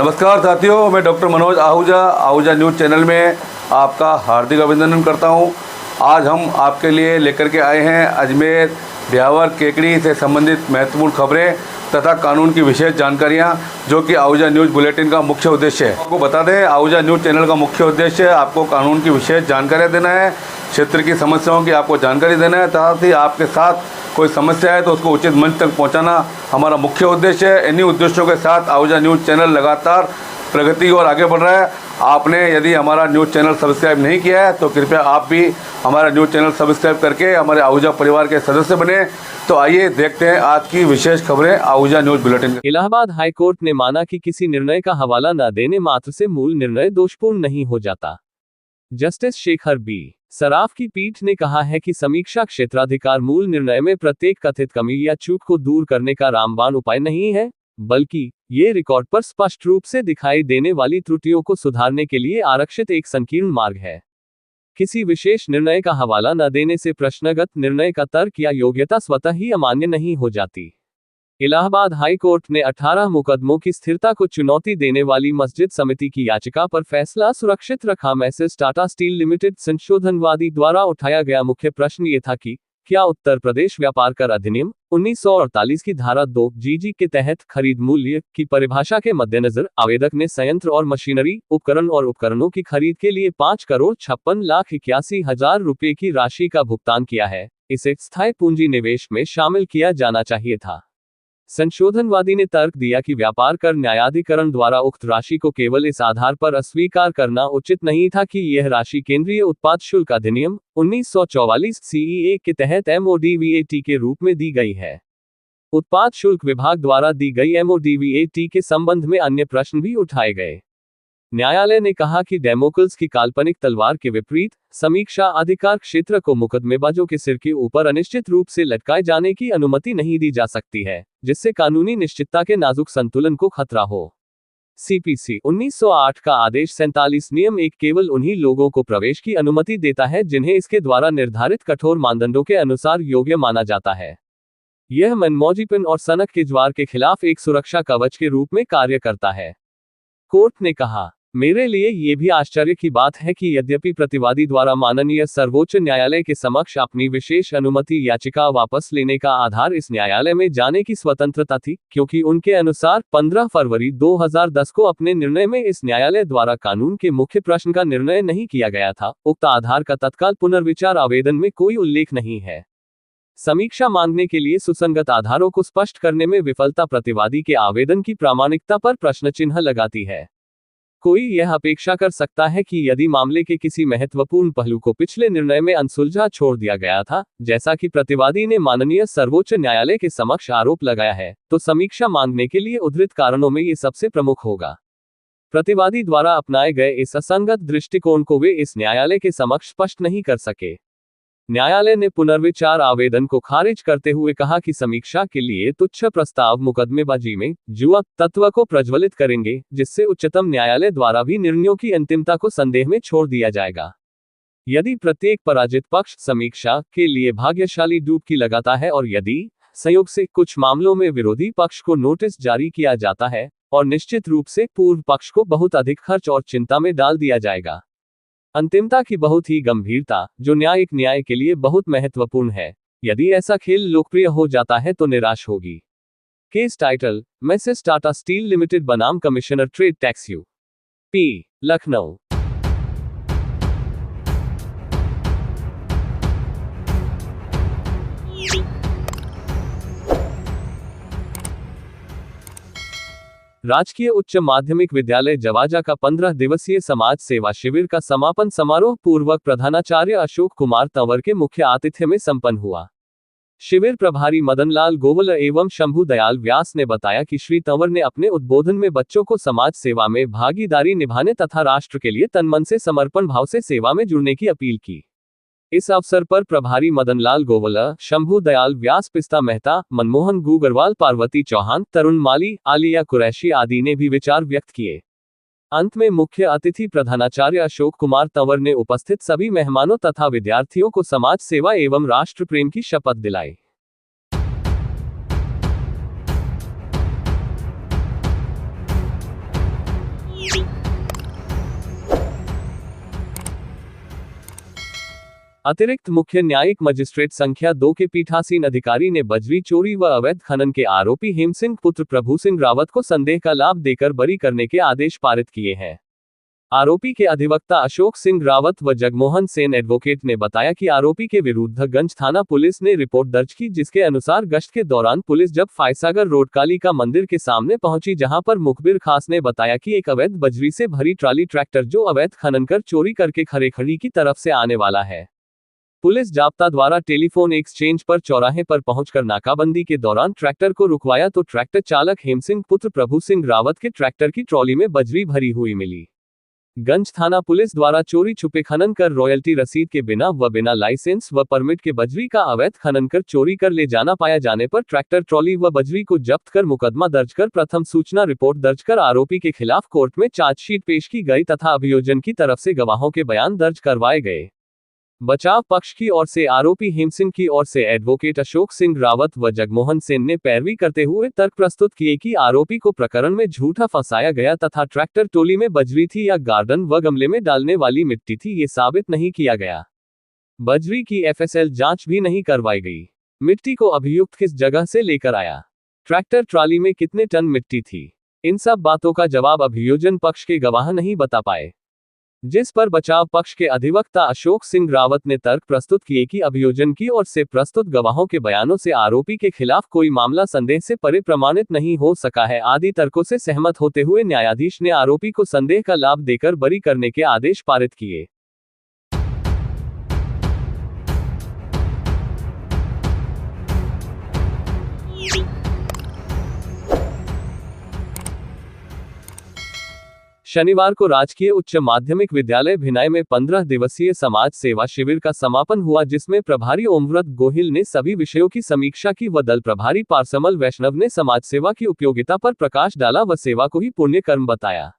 नमस्कार साथियों, मैं doctor Manoj Ahuja news channel में आपका हार्दिक अभिनंदन करता हूं। आज हम आपके लिए लेकर के आए हैं अजमेर ब्यावर केकड़ी से संबंधित महत्वपूर्ण खबरें तथा कानून की विशेष जानकारियां, जो कि आहूजा न्यूज़ बुलेटिन का मुख्य उद्देश्य है। आपको बता दें, आहूजा न्यूज़ चैनल का मुख्य उद्देश्य आपको कानून की विशेष जानकारियाँ देना है, क्षेत्र की समस्याओं की आपको जानकारी देना है, साथ ही आपके साथ कोई समस्या है तो उसको उचित मंच तक पहुंचाना हमारा मुख्य उद्देश्य है। इन्हीं उद्देश्यों के साथ आहूजा न्यूज़ चैनल लगातार प्रगति और आगे बढ़ रहा है। आपने यदि हमारा न्यूज़ चैनल सब्सक्राइब नहीं किया है तो कृपया आप भी हमारा न्यूज़ चैनल सब्सक्राइब करके हमारे आहूजा परिवार के सदस्य बने। तो आइए देखते हैं आज की विशेष खबरें Ahuja news bulletin. Allahabad high court ने माना कि किसी निर्णय का हवाला न देने मात्र से मूल निर्णय दोषपूर्ण नहीं हो जाता। जस्टिस शेखर बी सराफ की पीठ ने कहा है कि समीक्षा क्षेत्राधिकार मूल निर्णय में प्रत्येक कथित कमी या चूक को दूर करने का रामबाण उपाय नहीं है, बल्कि ये रिकॉर्ड पर स्पष्ट रूप से दिखाई देने वाली त्रुटियों को सुधारने के लिए आरक्षित एक संकीर्ण मार्ग है। किसी विशेष निर्णय का हवाला न देने से प्रश्नगत निर्णय का तर्क या योग्यता स्वतः ही अमान्य नहीं हो जाती। इलाहाबाद हाई कोर्ट ने 18 मुकदमों की स्थिरता को चुनौती देने वाली मस्जिद समिति की याचिका पर फैसला सुरक्षित रखा। मैसेज टाटा स्टील लिमिटेड संशोधनवादी द्वारा उठाया गया मुख्य प्रश्न ये था कि क्या उत्तर प्रदेश व्यापार कर अधिनियम 1948 की धारा 2 जीजी के तहत खरीद मूल्य की परिभाषा के मद्देनजर आवेदक ने संयंत्र और मशीनरी, उपकरण और उपकरणों की खरीद के लिए 5,56,81,000 रुपये की राशि का भुगतान किया है। इसे स्थायी पूंजी निवेश में शामिल किया जाना चाहिए था। संशोधनवादी ने तर्क दिया कि व्यापार कर न्यायाधिकरण द्वारा उक्त राशि को केवल इस आधार पर अस्वीकार करना उचित नहीं था कि यह राशि केंद्रीय उत्पाद शुल्क अधिनियम 1944 सीईए के तहत एमओडीवीएटी के रूप में दी गई है। उत्पाद शुल्क विभाग द्वारा दी गई एमओडीवीएटी के संबंध में अन्य प्रश्न भी उठाए गए। न्यायालय ने कहा कि डेमोक्ल्स की काल्पनिक तलवार के विपरीत समीक्षा अधिकार क्षेत्र को मुकदमेबाजों के सिर के ऊपर अनिश्चित रूप से लटकाए जाने की अनुमति नहीं दी जा सकती है, जिससे कानूनी निश्चितता के नाजुक संतुलन को खतरा हो। सीपीसी 1908 का आदेश 47 नियम 1 केवल उन्हीं लोगों को प्रवेश की अनुमति देता है जिन्हें इसके द्वारा निर्धारित कठोर मानदंडों के अनुसार योग्य माना जाता है। यह मनमौजीपन और सनक के ज्वार के खिलाफ एक सुरक्षा कवच के रूप में कार्य करता है। कोर्ट ने कहा, मेरे लिए ये भी आश्चर्य की बात है कि यद्यपि प्रतिवादी द्वारा माननीय सर्वोच्च न्यायालय के समक्ष अपनी विशेष अनुमति याचिका वापस लेने का आधार इस न्यायालय में जाने की स्वतंत्रता थी, क्योंकि उनके अनुसार 15 फरवरी 2010 को अपने निर्णय में इस न्यायालय द्वारा कानून के मुख्य प्रश्न का निर्णय नहीं किया गया था। उक्त आधार का तत्काल पुनर्विचार आवेदन में कोई उल्लेख नहीं है। समीक्षा मांगने के लिए सुसंगत आधारों को स्पष्ट करने में विफलता प्रतिवादी के आवेदन की प्रामाणिकता पर प्रश्न चिन्ह लगाती है। कोई यह अपेक्षा कर सकता है कि यदि मामले के किसी महत्वपूर्ण पहलू को पिछले निर्णय में अनसुलझा छोड़ दिया गया था, जैसा कि प्रतिवादी ने माननीय सर्वोच्च न्यायालय के समक्ष आरोप लगाया है, तो समीक्षा मांगने के लिए उद्धृत कारणों में ये सबसे प्रमुख होगा। प्रतिवादी द्वारा अपनाए गए इस असंगत दृष्टिकोण को वे इस न्यायालय के समक्ष स्पष्ट नहीं कर सके। न्यायालय ने पुनर्विचार आवेदन को खारिज करते हुए कहा कि समीक्षा के लिए तुच्छ प्रस्ताव मुकदमेबाजी में जुआ तत्व को प्रज्वलित करेंगे, जिससे उच्चतम न्यायालय द्वारा भी निर्णयों की अंतिमता को संदेह में छोड़ दिया जाएगा। यदि प्रत्येक पराजित पक्ष समीक्षा के लिए भाग्यशाली डुबकी लगाता है और यदि संयोग से कुछ मामलों में विरोधी पक्ष को नोटिस जारी किया जाता है और निश्चित रूप से पूर्व पक्ष को बहुत अधिक खर्च और चिंता में डाल दिया जाएगा। अंतिमता की बहुत ही गंभीरता, जो न्यायिक न्याय के लिए बहुत महत्वपूर्ण है। यदि ऐसा खेल लोकप्रिय हो जाता है तो निराश होगी। Case title, messrs Tata steel limited बनाम commissioner trade tax UP, Lucknow. राजकीय उच्च माध्यमिक विद्यालय जवाजा का 15 दिवसीय समाज सेवा शिविर का समापन समारोह पूर्वक प्रधानाचार्य अशोक कुमार तंवर के मुख्य आतिथ्य में संपन्न हुआ। शिविर प्रभारी मदनलाल गोवल एवं शंभू दयाल व्यास ने बताया कि श्री तंवर ने अपने उद्बोधन में बच्चों को समाज सेवा में भागीदारी निभाने तथा राष्ट्र के लिए तन मन से समर्पण भाव से सेवा में जुड़ने की अपील की। इस अवसर पर प्रभारी मदनलाल गोवला, शंभू दयाल व्यास, पिस्ता मेहता, मनमोहन गुगरवाल, पार्वती चौहान, तरुण माली, आलिया कुरैशी आदि ने भी विचार व्यक्त किए। अंत में मुख्य अतिथि प्रधानाचार्य अशोक कुमार तंवर ने उपस्थित सभी मेहमानों तथा विद्यार्थियों को समाज सेवा एवं राष्ट्र प्रेम की शपथ दिलाई। अतिरिक्त मुख्य न्यायिक मजिस्ट्रेट संख्या 2 के पीठासीन अधिकारी ने बजरी चोरी व अवैध खनन के आरोपी हेमसिंह पुत्र प्रभु सिंह रावत को संदेह का लाभ देकर बरी करने के आदेश पारित किए हैं। आरोपी के अधिवक्ता अशोक सिंह रावत व जगमोहन सेन एडवोकेट ने बताया कि आरोपी के विरुद्ध गंज थाना पुलिस ने रिपोर्ट दर्ज की, जिसके अनुसार गश्त के दौरान पुलिस जब फायसागर रोड कालिका मंदिर के सामने पहुंची, जहां पर मुखबिर खास ने बताया कि एक अवैध बजरी से भरी ट्राली ट्रैक्टर जो अवैध खनन कर चोरी करके खरेखड़ी की तरफ से आने वाला है। पुलिस जाब्ता द्वारा टेलीफोन एक्सचेंज पर चौराहे पर पहुंचकर नाकाबंदी के दौरान ट्रैक्टर को रुकवाया तो ट्रैक्टर चालक हेमसिंह पुत्र प्रभु सिंह रावत के ट्रैक्टर की ट्रॉली में बजरी भरी हुई मिली। गंज थाना पुलिस द्वारा चोरी छुपे खनन कर रॉयल्टी रसीद के बिना लाइसेंस व परमिट के बजरी का अवैध खनन कर चोरी कर ले जाना पाया जाने पर ट्रैक्टर ट्रॉली व बजरी को जब्त कर मुकदमा दर्ज कर प्रथम सूचना रिपोर्ट दर्ज कर आरोपी के खिलाफ कोर्ट में चार्जशीट पेश की गई तथा अभियोजन की तरफ से गवाहों के बयान दर्ज करवाए गए। बचाव पक्ष की ओर से आरोपी हेमसिंह की ओर से एडवोकेट अशोक सिंह रावत व जगमोहन सेन ने पैरवी करते हुए तर्क प्रस्तुत किए कि आरोपी को प्रकरण में झूठा फंसाया गया तथा ट्रैक्टर टोली में बजरी थी या गार्डन व गमले में डालने वाली मिट्टी थी, ये साबित नहीं किया गया। बजरी की एफएसएल जांच भी नहीं करवाई गई। मिट्टी को अभियुक्त किस जगह से लेकर आया, ट्रैक्टर ट्राली में कितने टन मिट्टी थी, इन सब बातों का जवाब अभियोजन पक्ष के गवाह नहीं बता पाए, जिस पर बचाव पक्ष के अधिवक्ता अशोक सिंह रावत ने तर्क प्रस्तुत किए कि अभियोजन की ओर से प्रस्तुत गवाहों के बयानों से आरोपी के खिलाफ कोई मामला संदेह से परे प्रमाणित नहीं हो सका है। आदि तर्कों से सहमत होते हुए न्यायाधीश ने आरोपी को संदेह का लाभ देकर बरी करने के आदेश पारित किए। शनिवार को राजकीय उच्च माध्यमिक विद्यालय भिनाई में 15 दिवसीय समाज सेवा शिविर का समापन हुआ, जिसमें प्रभारी ओमव्रत गोहिल ने सभी विषयों की समीक्षा की व दल प्रभारी पारसमल वैष्णव ने समाज सेवा की उपयोगिता पर प्रकाश डाला व सेवा को ही पुण्य कर्म बताया।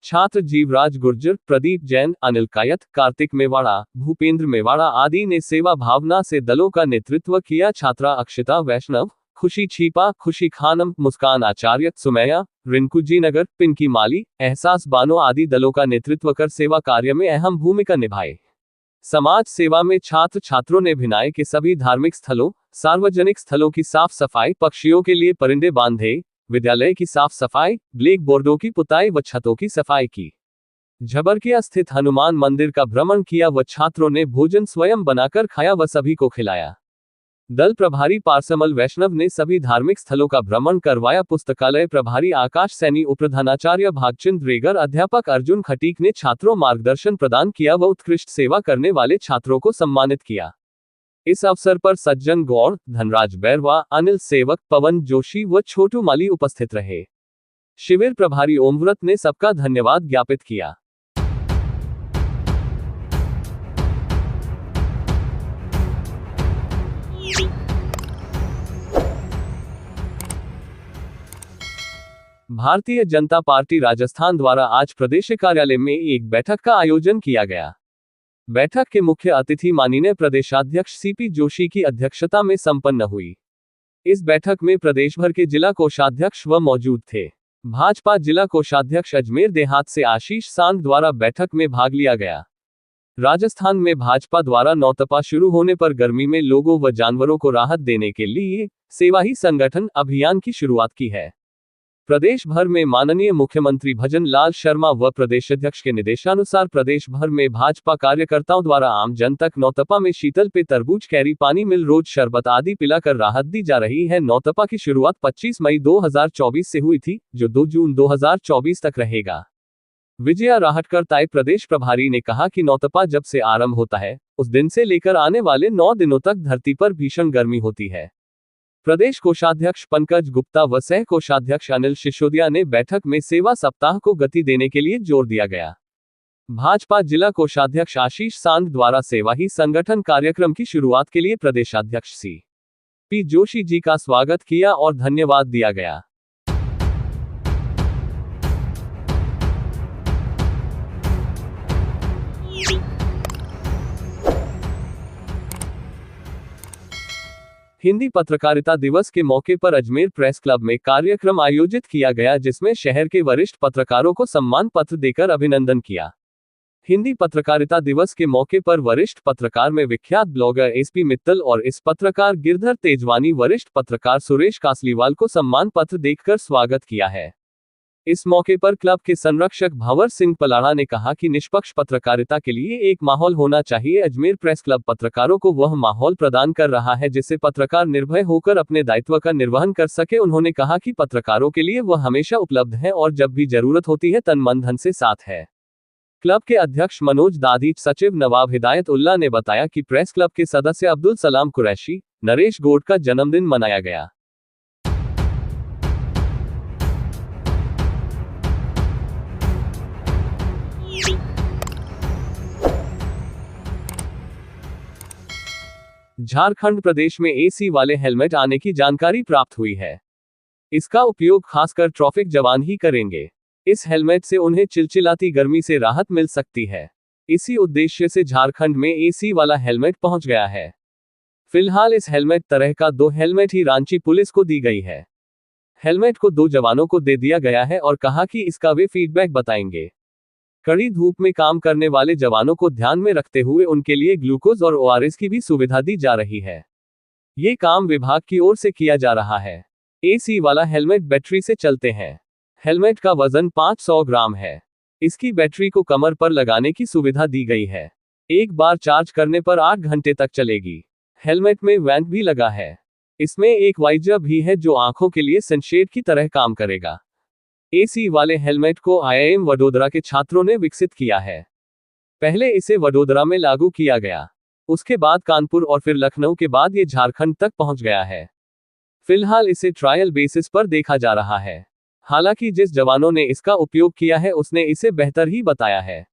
छात्र जीवराज गुर्जर, प्रदीप जैन, अनिल कायत, कार्तिक मेवाड़ा, भूपेंद्र मेवाड़ा आदि ने सेवा भावना से दलों का नेतृत्व किया। छात्रा अक्षिता वैष्णव, खुशी छीपा, खुशी खानम, मुस्कान आचार्य, सुमैया, रिंकू जी नगर, पिंकी माली, एहसास बानो आदि दलों का नेतृत्व कर सेवा कार्य में अहम भूमिका निभाई। समाज सेवा में छात्र छात्रों ने भिनाई के सभी धार्मिक स्थलों, सार्वजनिक स्थलों की साफ सफाई, पक्षियों के लिए परिंदे बांधे, विद्यालय की साफ सफाई, ब्लैक बोर्डों की पुताई व छतों की सफाई की। झबरकिया स्थित हनुमान मंदिर का भ्रमण किया व छात्रों ने भोजन स्वयं बनाकर खाया व सभी को खिलाया। दल प्रभारी पारसमल वैष्णव ने सभी धार्मिक स्थलों का भ्रमण करवाया। पुस्तकालय प्रभारी आकाश सैनी, उपप्रधानाचार्य भागचंद रेगर, अध्यापक अर्जुन खटीक ने छात्रों मार्गदर्शन प्रदान किया व उत्कृष्ट सेवा करने वाले छात्रों को सम्मानित किया। इस अवसर पर सज्जन गौड़, धनराज बैरवा, अनिल सेवक, पवन जोशी व छोटू माली उपस्थित रहे। शिविर प्रभारी ओमव्रत ने सबका धन्यवाद ज्ञापित किया। भारतीय जनता पार्टी राजस्थान द्वारा आज प्रदेश कार्यालय में एक बैठक का आयोजन किया गया। बैठक के मुख्य अतिथि माननीय प्रदेशाध्यक्ष सीपी जोशी की अध्यक्षता में संपन्न हुई। इस बैठक में प्रदेश भर के जिला कोषाध्यक्ष व मौजूद थे। भाजपा जिला कोषाध्यक्ष अजमेर देहात से आशीष सांग द्वारा बैठक में भाग लिया गया। राजस्थान में भाजपा द्वारा नौतपा शुरू होने पर गर्मी में लोगों व जानवरों को राहत देने के लिए सेवा ही संगठन अभियान की शुरुआत की है। प्रदेश भर में माननीय मुख्यमंत्री भजन लाल शर्मा व प्रदेशाध्यक्ष के निर्देशानुसार प्रदेश भर में भाजपा कार्यकर्ताओं द्वारा आम जन तक नौतपा में शीतल पे तरबूज, कैरी, पानी, मिल, रोज शरबत आदि पिलाकर राहत दी जा रही है। नौतपा की शुरुआत 25 मई 2024 से हुई थी, जो 2 जून 2024 तक रहेगा। विजया राहटकर ताई प्रदेश प्रभारी ने कहा कि नौतपा जब से आरंभ होता है, उस दिन से लेकर आने वाले 9 दिनों तक धरती पर भीषण गर्मी होती है। प्रदेश कोषाध्यक्ष पंकज गुप्ता व सह कोषाध्यक्ष अनिल सिसोदिया ने बैठक में सेवा सप्ताह को गति देने के लिए जोर दिया गया। भाजपा जिला कोषाध्यक्ष आशीष सांग द्वारा सेवा ही संगठन कार्यक्रम की शुरुआत के लिए प्रदेशाध्यक्ष सीपी जोशी जी का स्वागत किया और धन्यवाद दिया गया। हिंदी पत्रकारिता दिवस के मौके पर अजमेर प्रेस क्लब में कार्यक्रम आयोजित किया गया, जिसमें शहर के वरिष्ठ पत्रकारों को सम्मान पत्र देकर अभिनंदन किया। हिंदी पत्रकारिता दिवस के मौके पर वरिष्ठ पत्रकार में विख्यात ब्लॉगर एसपी मित्तल और इस पत्रकार गिरधर तेजवानी वरिष्ठ पत्रकार सुरेश कासलीवाल को सम्मान पत्र देकर स्वागत किया है। इस मौके पर क्लब के संरक्षक भंवर सिंह पलाड़ा ने कहा कि निष्पक्ष पत्रकारिता के लिए एक माहौल होना चाहिए। अजमेर प्रेस क्लब पत्रकारों को वह माहौल प्रदान कर रहा है जिससे पत्रकार निर्भय होकर अपने दायित्व का निर्वहन कर सके। उन्होंने कहा कि पत्रकारों के लिए वह हमेशा उपलब्ध है और जब भी जरूरत होती है तन मन धन से साथ है। क्लब के अध्यक्ष मनोज दादीच, सचिव नवाब हिदायत उल्ला ने बताया कि प्रेस क्लब के सदस्य अब्दुल सलाम कुरैशी, नरेश गोड का जन्मदिन मनाया गया। झारखंड प्रदेश में एसी वाले हेलमेट आने की जानकारी प्राप्त हुई है। इसका उपयोग खासकर ट्रैफिक जवान ही करेंगे। इस हेलमेट से उन्हें चिलचिलाती गर्मी से राहत मिल सकती है। इसी उद्देश्य से झारखंड में एसी वाला हेलमेट पहुंच गया है। फिलहाल इस हेलमेट तरह का 2 हेलमेट ही रांची पुलिस को दी गई है। हेलमेट को 2 जवानों को दे दिया गया है और कहा कि इसका वे फीडबैक बताएंगे। कड़ी धूप में काम करने वाले जवानों को ध्यान में रखते हुए उनके लिए ग्लूकोज और ओआरएस की भी सुविधा दी जा रही है। ये काम विभाग की ओर से किया जा रहा है। एसी वाला हेलमेट बैटरी से चलते हैं। हेलमेट का वजन 500 ग्राम है। इसकी बैटरी को कमर पर लगाने की सुविधा दी गई है। एक बार चार्ज करने पर 8 घंटे तक चलेगी। हेलमेट में वेंट भी लगा है। इसमें एक वाइजर भी है जो आंखों के लिए सनशेड की तरह काम करेगा। एसी वाले हेलमेट को आईआईएम वडोदरा के छात्रों ने विकसित किया है। पहले इसे वडोदरा में लागू किया गया, उसके बाद कानपुर और फिर लखनऊ के बाद ये झारखंड तक पहुंच गया है। फिलहाल इसे ट्रायल बेसिस पर देखा जा रहा है। हालांकि जिस जवानों ने इसका उपयोग किया है उसने इसे बेहतर ही बताया है।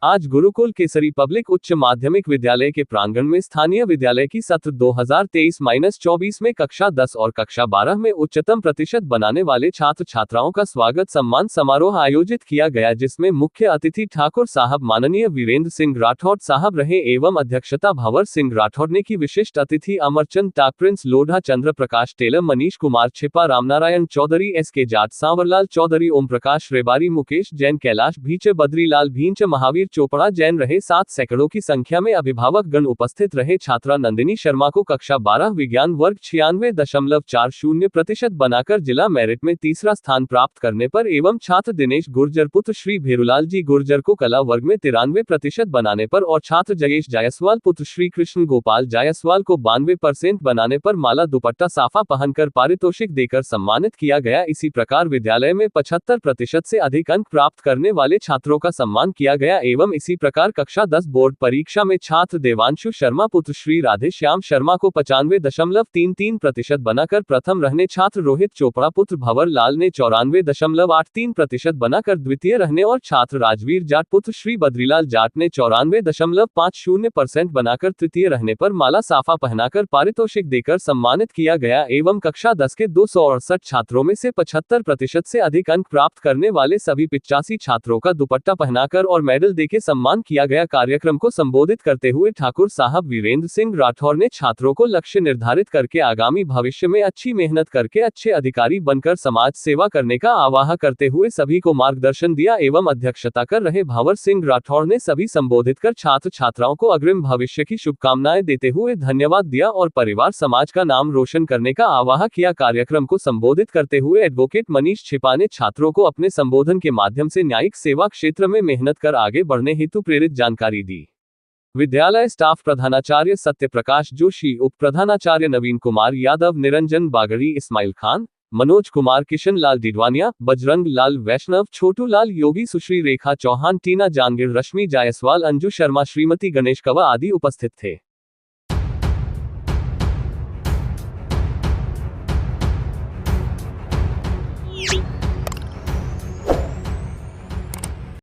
आज गुरुकुल केसरी पब्लिक उच्च माध्यमिक विद्यालय के प्रांगण में स्थानीय विद्यालय की सत्र 2023-24 में कक्षा 10 और कक्षा 12 में उच्चतम प्रतिशत बनाने वाले छात्र छात्राओं का स्वागत सम्मान समारोह आयोजित किया गया, जिसमें मुख्य अतिथि ठाकुर साहब माननीय वीरेंद्र सिंह राठौड़ साहब रहे एवं अध्यक्षता भंवर सिंह राठौड़ ने की। विशिष्ट अतिथि अमरचंद टाक, प्रिंस लोढ़ा, चंद्र प्रकाश टेलर, मनीष कुमार छिपा, रामनारायण चौधरी, SK जाट, सांवरलाल चौधरी, ओम प्रकाश रेबारी, मुकेश जैन, कैलाश भींचे, बद्रीलाल भींचे, महावीर चोपड़ा जैन रहे। 7 सैकड़ों की संख्या में अभिभावक गण उपस्थित रहे। छात्रा नंदिनी शर्मा को कक्षा 12 विज्ञान वर्ग 96.40% बनाकर जिला मेरिट में तीसरा स्थान प्राप्त करने पर एवं छात्र दिनेश गुर्जर पुत्र श्री भेरूलाल जी गुर्जर को कला वर्ग में 93% बनाने पर और छात्र जयेश जायसवाल पुत्र श्री कृष्ण गोपाल जायसवाल को 92% बनाने पर माला दुपट्टा साफा पहनकर पारितोषिक देकर सम्मानित किया गया। इसी प्रकार विद्यालय में 75% से अधिक अंक प्राप्त करने वाले छात्रों का सम्मान किया गया एवं इसी प्रकार कक्षा 10 बोर्ड परीक्षा में छात्र देवांशु शर्मा पुत्र श्री राधे श्याम शर्मा को 95.33% बनाकर प्रथम रहने, छात्र रोहित चोपड़ा पुत्र भंवर लाल ने 94.83% बनाकर द्वितीय रहने और छात्र राजवीर जाट पुत्र श्री बद्रीलाल जाट ने 94.50% बनाकर तृतीय रहने पर माला साफा पहनाकर पारितोषिक देकर सम्मानित किया गया एवं कक्षा 10 के 268 छात्रों में से 75% से अधिक अंक प्राप्त करने वाले सभी 85 छात्रों का दुपट्टा पहनाकर और मेडल देके सम्मान किया गया। कार्यक्रम को संबोधित करते हुए ठाकुर साहब वीरेंद्र सिंह राठौर ने छात्रों को लक्ष्य निर्धारित करके आगामी भविष्य में अच्छी मेहनत करके अच्छे अधिकारी बनकर समाज सेवा करने का आह्वान करते हुए सभी को मार्गदर्शन दिया एवं अध्यक्षता कर रहे भंवर सिंह राठौर ने सभी संबोधित कर छात्र छात्राओं को अग्रिम भविष्य की शुभकामनाएं देते हुए धन्यवाद दिया और परिवार समाज का नाम रोशन करने का आह्वान किया। कार्यक्रम को संबोधित करते हुए एडवोकेट मनीष छिपा ने छात्रों को अपने संबोधन के माध्यम से न्यायिक सेवा क्षेत्र में मेहनत कर आगे बढ़ने हेतु प्रेरित जानकारी दी। विद्यालय स्टाफ प्रधानाचार्य सत्य प्रकाश जोशी, उप प्रधानाचार्य नवीन कुमार यादव, निरंजन बागड़ी, इस्माइल खान, मनोज कुमार, किशन लाल डिडवानिया, बजरंग लाल वैष्णव, छोटू लाल योगी, सुश्री रेखा चौहान, टीना जानगिर, रश्मि जायसवाल, अंजू शर्मा, श्रीमती गणेश कवा आदि उपस्थित थे।